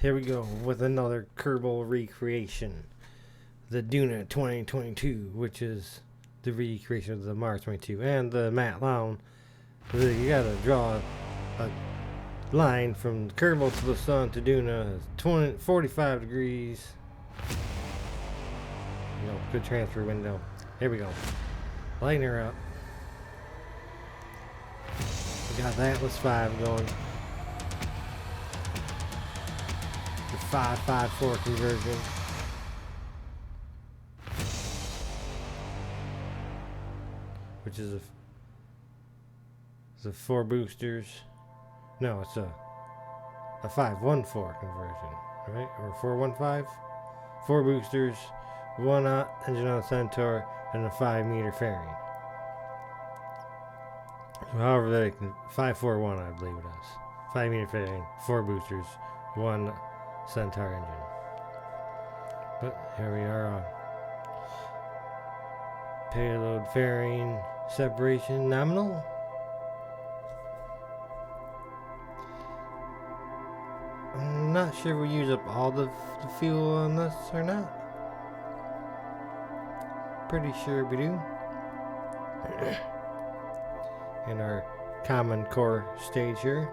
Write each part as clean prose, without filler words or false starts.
Here we go with another Kerbal recreation. The Duna 2022, which is the recreation of the Mars 22, and the Matt Lown. You gotta draw a line from Kerbal to the Sun to Duna. 45 degrees. Good transfer window. Here we go. Lighten her up. We got the Atlas 5 going. The 554 conversion. Which is a 4 boosters. No, it's a 514 conversion, right? Or 415? 4 boosters, 1 engine on the Centaur, and a 5 meter fairing. So however they can, 541 I believe it is. 5 meter fairing, 4 boosters, 1 Centaur engine. But here we are on payload fairing separation nominal. I'm not sure we use up all the fuel on this or not. Pretty sure we do. In our common core stage here.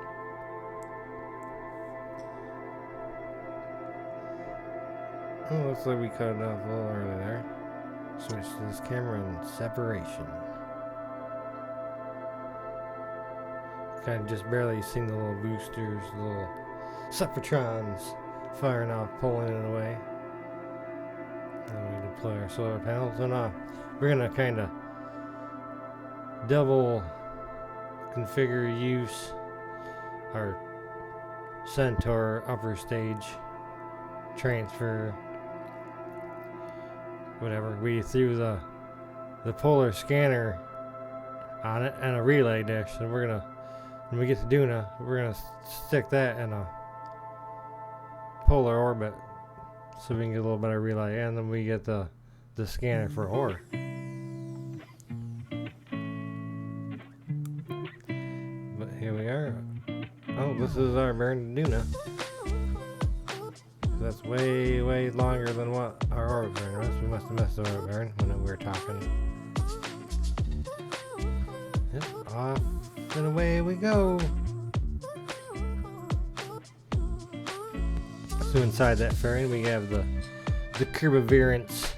Oh, looks like we cut it off a little early there. Switch to this camera and separation. Kind of just barely seen the little boosters, the little separatrons firing off, pulling it away. And we deploy our solar panels. So now we're gonna kind of double configure use our Centaur upper stage transfer. Whatever, we threw the polar scanner on it and a relay dish, and we're gonna, when we get to Duna, we're gonna stick that in a polar orbit so we can get a little better relay, and then we get the scanner for ore. But here we are. Oh, this is our burn to Duna. That's way longer than what our orbit burn was. We must have missed the orbit burn when we were talking. Yep, off and away we go. So inside that fairing we have the Kerbaverance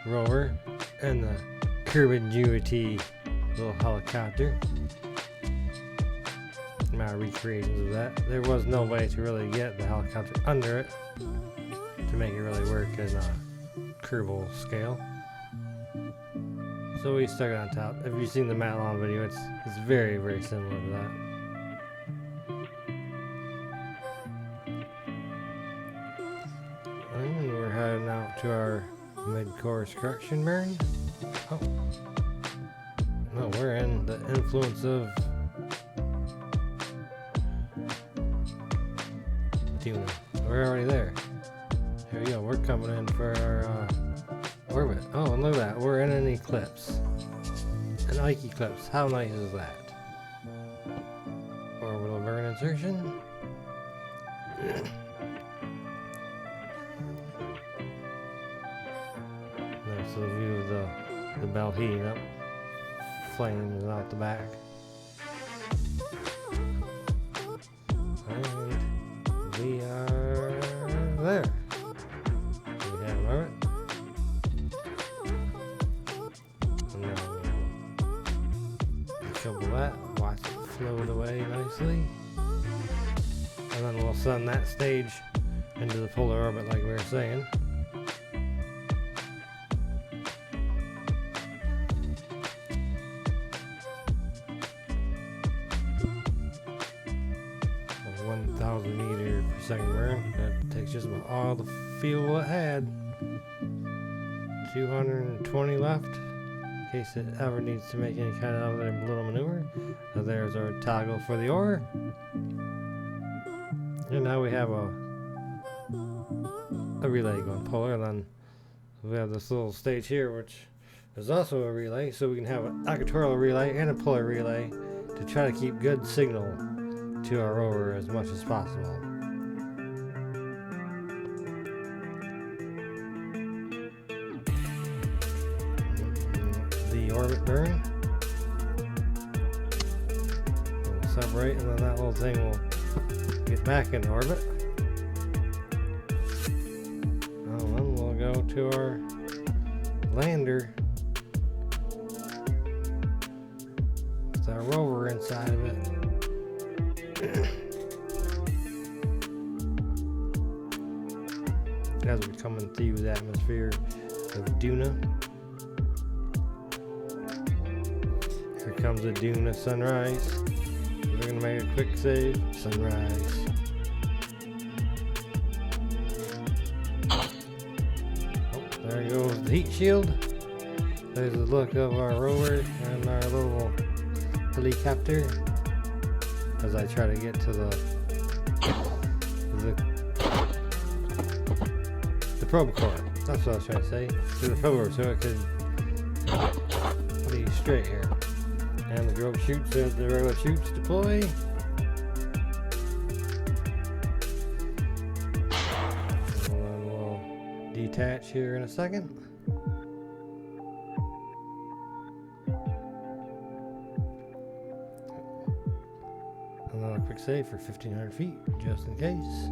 rover and the Kerbinguity little helicopter. My recreations of that. There was no way to really get the helicopter under it to make it really work in a Kerbal scale. So we stuck it on top. If you've seen the Matt Long video, it's very similar to that. And we're heading out to our mid-course correction burn. Oh. No, we're in the influence of Duna. We're already there. Here we go. We're coming in for our orbit. Oh, and look at that. We're in an eclipse. An Ike eclipse. How nice is that? Orbital burn insertion. There's the view of the bell heating up. Flames out the back. We are there. We have an orbit. And now we'll couple that, watch it float away nicely. And then we'll send that stage into the polar orbit like we were saying. A 1,000 meter per second burn. That takes just about all the fuel it had. 220 left in case it ever needs to make any kind of other little maneuver. So there's our toggle for the ore. And now we have a relay going polar, and then we have this little stage here which is also a relay, so we can have an equatorial relay and a polar relay to try to keep good signal to our rover as much as possible. orbit burn. We'll separate, and then that little thing will get back in orbit. And then we'll go to our lander with our rover inside of it. As we're coming through the atmosphere of Duna. Here comes the Duna sunrise. We're gonna make a quick save. Sunrise. Oh, there goes the heat shield. There's the look of our rover and our little helicopter. As I try to get to the probe core. That's what I was trying to say. To the probe so it could be straight here. And the drogue chutes as the regular chutes deploy. And then we'll detach here in a second. Another quick save for 1,500 feet, just in case.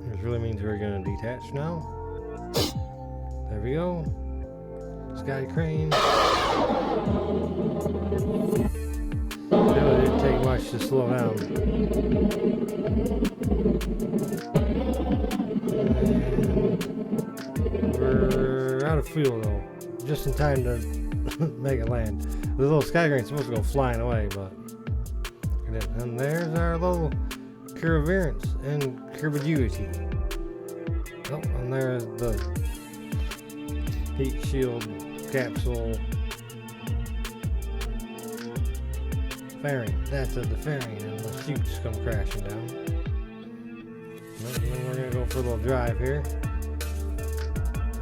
Which really means we're going to detach now. There we go. Sky crane. It really didn't take much to slow down. And we're out of fuel though. Just in time to make it land. The little sky crane's supposed to go flying away, but it didn't. And there's our little Kerbaverance and Kerbinguity. Oh, and there's the heat shield capsule fairing. That's the fairing, and the chutes come crashing down. And then we're gonna go for a little drive here.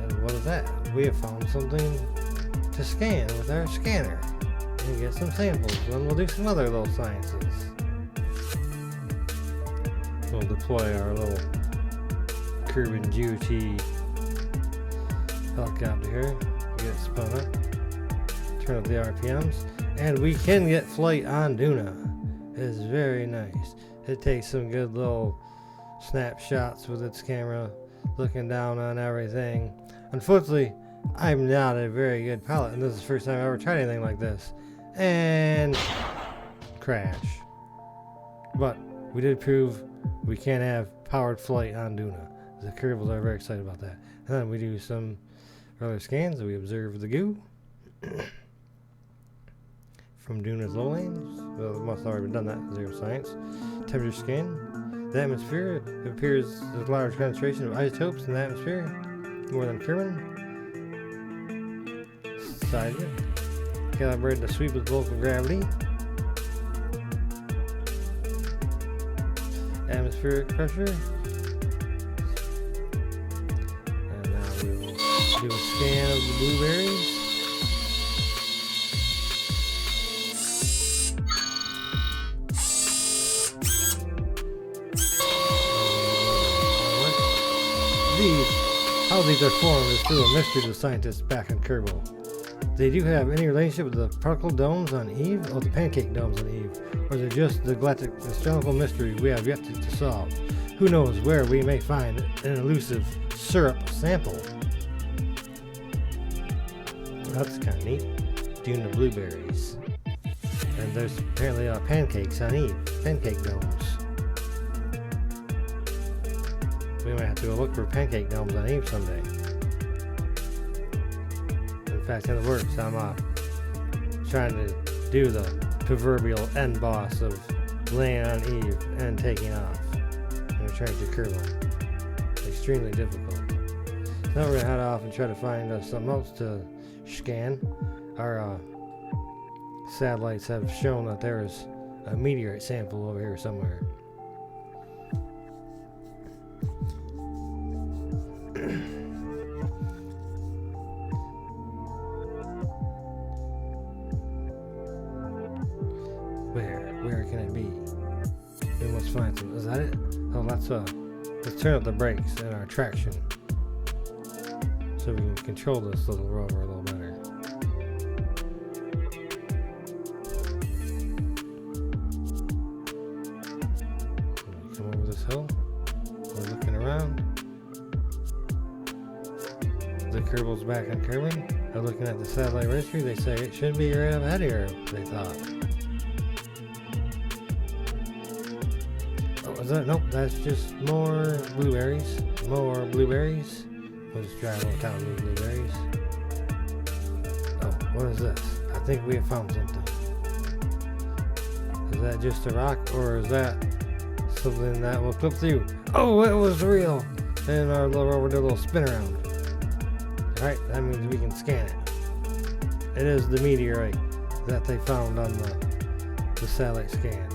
And what is that? We have found something to scan with our scanner and get some samples. Then we'll do some other little sciences. We'll deploy our little Kerbinguity helicopter here. Get it spun up. Turn up the RPMs. And we can get flight on Duna. It's very nice. It takes some good little snapshots with its camera, looking down on everything. Unfortunately, I'm not a very good pilot, and this is the first time I've ever tried anything like this. And crash. But we did prove we can have powered flight on Duna. The Kerbals are very excited about that. And then we do some earlier scans. We observe the goo from Duna's low lanes. Well, it must have already done that. Zero science. Temperature scan. The atmosphere. It appears there's a large concentration of isotopes in the atmosphere, more than Kerbin. Size it. Calibrate the sweep with local gravity. Atmospheric pressure. And now we will do a scan of the blueberries. How these are formed is still a mystery to scientists back in Kerbal. They do have any relationship with the particle domes on Eve, or the pancake domes on Eve, or is it just the galactic astronomical mystery we have yet to solve? Who knows where we may find an elusive syrup sample. That's kind of neat. Duna blueberries. And there's apparently pancakes on Eve, pancake domes. We might have to go look for pancake domes on Eve someday. In fact, in the works, I'm trying to do the proverbial end boss of laying on Eve and taking off and returning to Kerbal. Extremely difficult. Now we're going to head off and try to find something else to scan. Our satellites have shown that there is a meteorite sample over here somewhere. Where can it be? We must find some. Is that it? Oh, let's turn up the brakes and our traction. so we can control this little rover a little better. Come over this hill. We're looking around. The Kerbals back on Kerbin. They're looking at the satellite registry. They say it should be right up ahead of here, they thought. Oh, is that? Nope, that's just more blueberries. More blueberries. We'll just drive on town with blueberries. Oh, what is this? I think we have found something. Is that just a rock, or is that something that will clip through? Oh, it was real! And our little rover did a little spin around. Alright, that means we can scan it. It is the meteorite that they found on the satellite scan.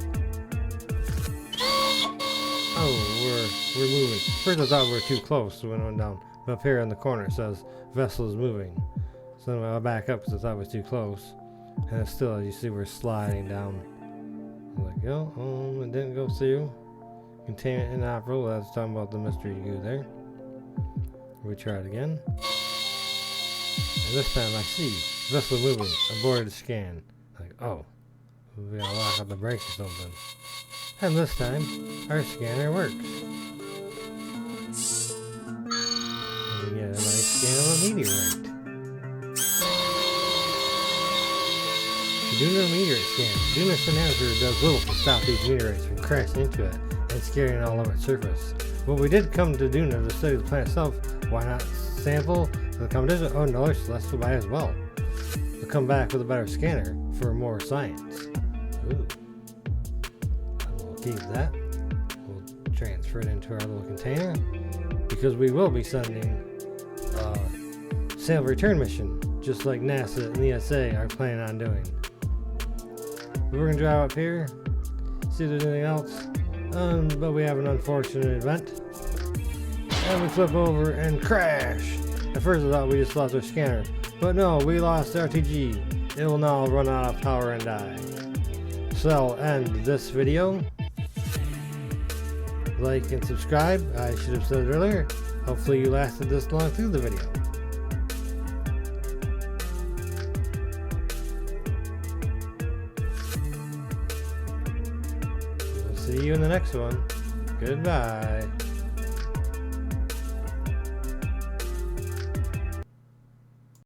Oh, we're moving. First I thought we were too close, so we went down. But up here in the corner it says vessel is moving. So then I'll back up because I thought it was too close. And it's still, as you see, we're sliding down. Like, oh, it didn't go through. Containment inoperable. That's talking about the mystery goo there. We try it again. And this time I see vessel moving. Aborted the scan. Like, oh, we gotta lock up the brakes or something. And this time, our scanner works. And we get a nice scan of a meteorite. The Duna meteorite scan. Duna scenario does little to stop these meteorites from crashing into it and scattering all over its surface. But we did come to Duna to study the planet itself. Why not sample the competition? Oh, another celestial body as well. We'll come back with a better scanner for more science. Ooh. We'll keep that. We'll transfer it into our little container because we will be sending a sample return mission, just like NASA and ESA are planning on doing. We're going to drive up here, see if there's anything else. But we have an unfortunate event. And we flip over and crash. At first I thought we just lost our scanner. But no, we lost RTG. It will now run out of power and die. So I'll end this video. Like and subscribe. I should have said it earlier. Hopefully you lasted this long through the video. See you in the next one. Goodbye.